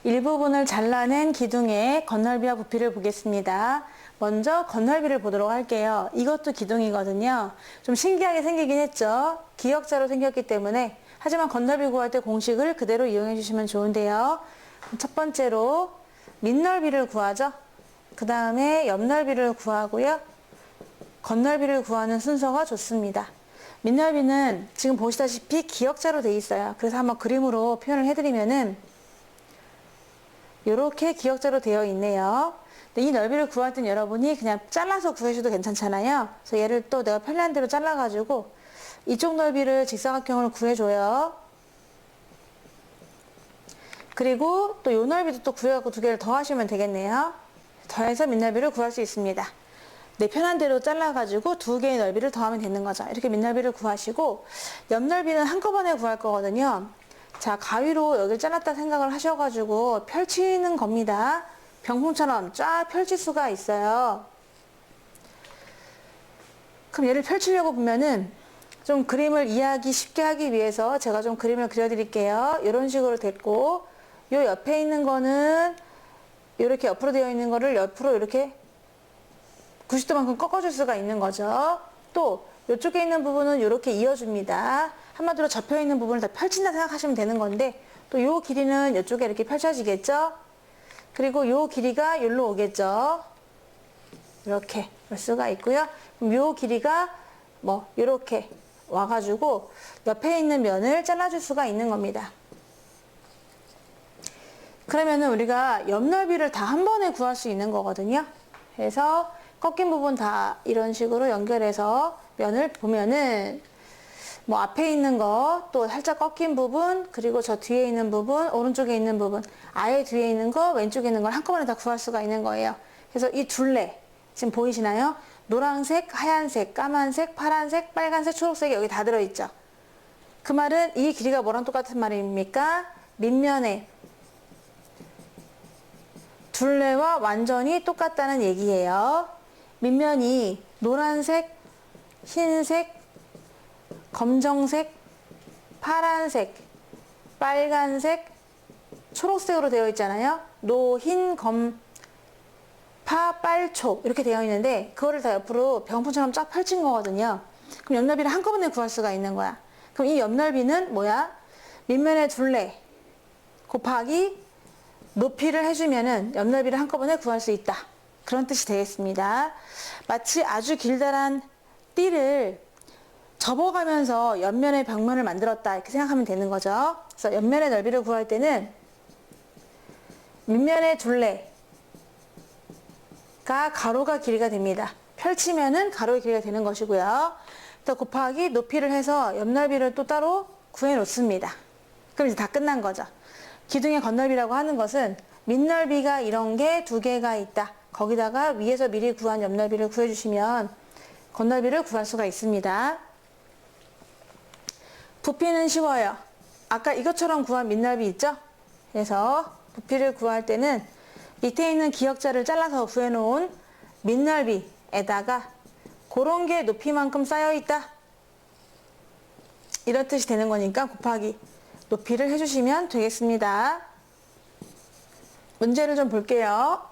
일부분을 잘라낸 기둥의 겉넓이와 부피를 보겠습니다. 먼저 겉넓이를 보도록 할게요. 이것도 기둥이거든요. 좀 신기하게 생기긴 했죠. 기역자로 생겼기 때문에. 하지만 겉넓이 구할 때 공식을 그대로 이용해 주시면 좋은데요. 첫 번째로 밑넓이를 구하죠. 그 다음에 옆넓이를 구하고요. 겉넓이를 구하는 순서가 좋습니다. 밑넓이는 지금 보시다시피 기역자로 되어 있어요. 그래서 한번 그림으로 표현을 해드리면은 이렇게 기역자로 되어 있네요. 근데 이 넓이를 구할 땐 여러분이 그냥 잘라서 구해주셔도 괜찮잖아요. 그래서 얘를 또 내가 편리한 대로 잘라가지고 이쪽 넓이를 직사각형을 구해줘요. 그리고 또 이 넓이도 또 구해갖고 두 개를 더 하시면 되겠네요. 더해서 밑넓이를 구할 수 있습니다. 내 편한 대로 잘라가지고 두 개의 넓이를 더하면 되는 거죠. 이렇게 밑넓이를 구하시고 옆넓이는 한꺼번에 구할 거거든요. 자, 가위로 여기를 잘랐다 생각을 하셔가지고 펼치는 겁니다. 병풍처럼 쫙 펼칠 수가 있어요. 그럼 얘를 펼치려고 보면은 좀 그림을 이해하기 쉽게 하기 위해서 제가 좀 그림을 그려드릴게요. 이런 식으로 됐고, 요 옆에 있는 거는 이렇게 옆으로 되어 있는 거를 옆으로 이렇게 90도만큼 꺾어줄 수가 있는 거죠. 또 이쪽에 있는 부분은 이렇게 이어줍니다. 한마디로 접혀있는 부분을 다 펼친다 생각하시면 되는 건데, 또 요 길이는 이쪽에 이렇게 펼쳐지겠죠. 그리고 요 길이가 여기로 오겠죠. 이렇게 볼 수가 있고요. 그럼 요 길이가 뭐 이렇게 와가지고 옆에 있는 면을 잘라줄 수가 있는 겁니다. 그러면은 우리가 옆 넓이를 다 한 번에 구할 수 있는 거거든요. 그래서 꺾인 부분 다 이런 식으로 연결해서 면을 보면은 뭐 앞에 있는 거, 또 살짝 꺾인 부분, 그리고 저 뒤에 있는 부분, 오른쪽에 있는 부분, 아예 뒤에 있는 거, 왼쪽에 있는 걸 한꺼번에 다 구할 수가 있는 거예요. 그래서 이 둘레, 지금 보이시나요? 노란색, 하얀색, 까만색, 파란색, 빨간색, 초록색이 여기 다 들어있죠. 그 말은 이 길이가 뭐랑 똑같은 말입니까? 밑면에 둘레와 완전히 똑같다는 얘기예요. 밑면이 노란색, 흰색, 검정색, 파란색, 빨간색, 초록색으로 되어 있잖아요. 노, 흰, 검, 파, 빨, 초 이렇게 되어 있는데 그거를 다 옆으로 병풍처럼 쫙 펼친 거거든요. 그럼 옆넓이를 한꺼번에 구할 수가 있는 거야. 그럼 이 옆넓이는 뭐야? 밑면의 둘레 곱하기 높이를 해주면은 옆넓이를 한꺼번에 구할 수 있다. 그런 뜻이 되겠습니다. 마치 아주 길다란 띠를 접어가면서 옆면의 벽면을 만들었다 이렇게 생각하면 되는 거죠. 그래서 옆면의 넓이를 구할 때는 밑면의 둘레가 가로가 길이가 됩니다. 펼치면은 가로의 길이가 되는 것이고요. 또 곱하기 높이를 해서 옆넓이를 또 따로 구해 놓습니다. 그럼 이제 다 끝난 거죠. 기둥의 겉넓이라고 하는 것은 밑넓이가 이런 게 두 개가 있다. 거기다가 위에서 미리 구한 옆넓이를 구해주시면 겉넓이를 구할 수가 있습니다. 부피는 쉬워요. 아까 이것처럼 구한 밑넓이 있죠? 그래서 부피를 구할 때는 밑에 있는 기역자를 잘라서 구해놓은 밑넓이에다가 그런 게 높이만큼 쌓여있다. 이런 뜻이 되는 거니까 곱하기 높이를 해주시면 되겠습니다. 문제를 좀 볼게요.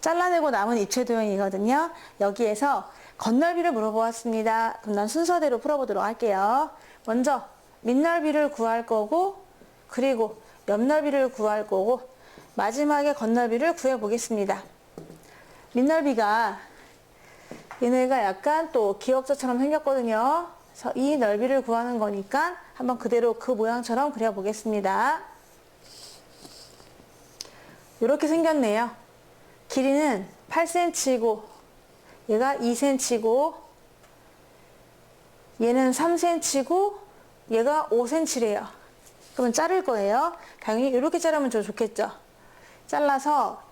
잘라내고 남은 입체 도형이거든요. 여기에서 겉넓이를 물어보았습니다. 그럼 난 순서대로 풀어보도록 할게요. 먼저 밑넓이를 구할 거고, 그리고 옆넓이를 구할 거고, 마지막에 겉넓이를 구해보겠습니다. 밑넓이가 얘네가 약간 또 기역자처럼 생겼거든요. 그래서 이 넓이를 구하는 거니까 한번 그대로 그 모양처럼 그려보겠습니다. 이렇게 생겼네요. 길이는 8cm고 얘가 2cm고 얘는 3cm고 얘가 5cm래요. 그러면 자를 거예요. 당연히 이렇게 자르면 좋겠죠. 잘라서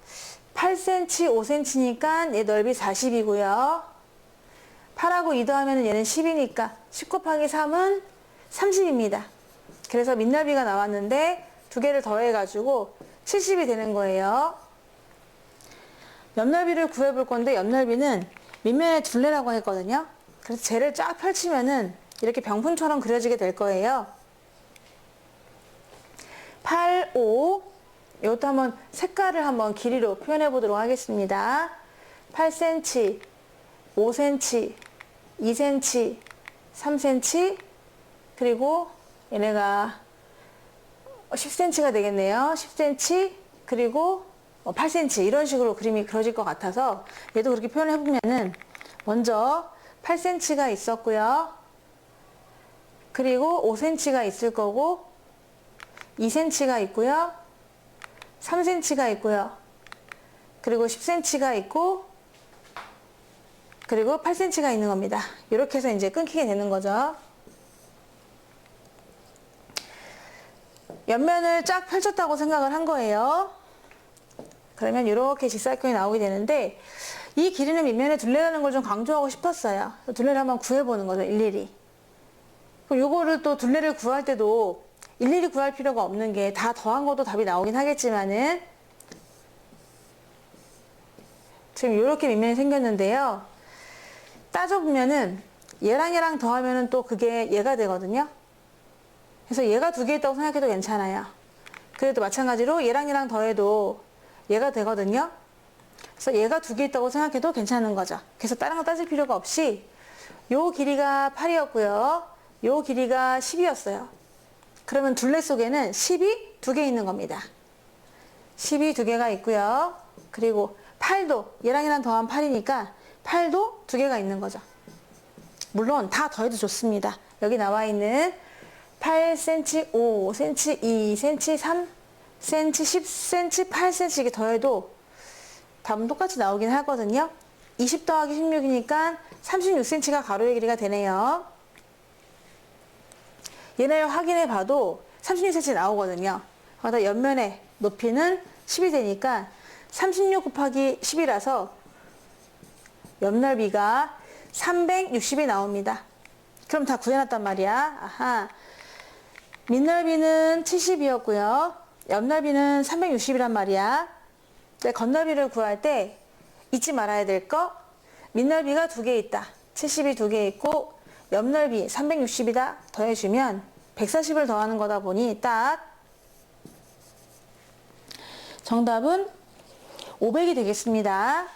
8cm, 5cm니까 얘 넓이 40이고요. 8하고 2 더하면 얘는 10이니까 10 곱하기 3은 30입니다. 그래서 밑넓이가 나왔는데 두 개를 더해가지고 70이 되는 거예요. 옆넓이를 구해볼 건데 옆넓이는 밑면의 둘레라고 했거든요. 그래서 쟤를 쫙 펼치면은 이렇게 병풍처럼 그려지게 될 거예요. 8, 5. 이것도 한번 색깔을 한번 길이로 표현해 보도록 하겠습니다. 8cm, 5cm, 2cm, 3cm, 그리고 얘네가 10cm가 되겠네요. 10cm, 그리고 8cm 이런 식으로 그림이 그려질 것 같아서 얘도 그렇게 표현을 해보면은 먼저 8cm가 있었고요. 그리고 5cm가 있을 거고 2cm가 있고요. 3cm가 있고요. 그리고 10cm가 있고 그리고 8cm가 있는 겁니다. 이렇게 해서 이제 끊기게 되는 거죠. 옆면을 쫙 펼쳤다고 생각을 한 거예요. 그러면 이렇게 직사각형이 나오게 되는데 이 길이는 밑면에 둘레라는 걸 좀 강조하고 싶었어요. 둘레를 한번 구해보는 거죠. 일일이. 그럼 요거를 또 둘레를 구할 때도 일일이 구할 필요가 없는 게 다 더한 것도 답이 나오긴 하겠지만은 지금 이렇게 밑면이 생겼는데요. 따져보면은 얘랑 더하면은 또 그게 얘가 되거든요. 그래서 얘가 두 개 있다고 생각해도 괜찮아요. 그래도 마찬가지로 얘랑 더해도 얘가 되거든요. 그래서 얘가 두 개 있다고 생각해도 괜찮은 거죠. 그래서 다른 거 따질 필요가 없이 요 길이가 8이었고요. 요 길이가 10이었어요. 그러면 둘레 속에는 10이 두 개 있는 겁니다. 10이 두 개가 있고요. 그리고 8도 얘랑 더하면 8이니까 8도 두 개가 있는 거죠. 물론 다 더해도 좋습니다. 여기 나와 있는 8cm, 5cm, 2cm, 3cm, 10cm, 8cm 이렇게 더해도 답은 똑같이 나오긴 하거든요. 20 더하기 16이니까 36cm가 가로의 길이가 되네요. 얘네를 확인해 봐도 36cm 나오거든요. 그러다 옆면의 높이는 10이 되니까 36 곱하기 10이라서 옆넓이가 360이 나옵니다. 그럼 다 구해놨단 말이야. 아하. 밑넓이는 70이었고요. 옆넓이는 360이란 말이야. 근데 겉넓이를 구할 때 잊지 말아야 될 거, 밑넓이가 두 개 있다. 70이 두 개 있고 옆넓이 360이다. 더해주면 140을 더하는 거다 보니 딱 정답은 500이 되겠습니다.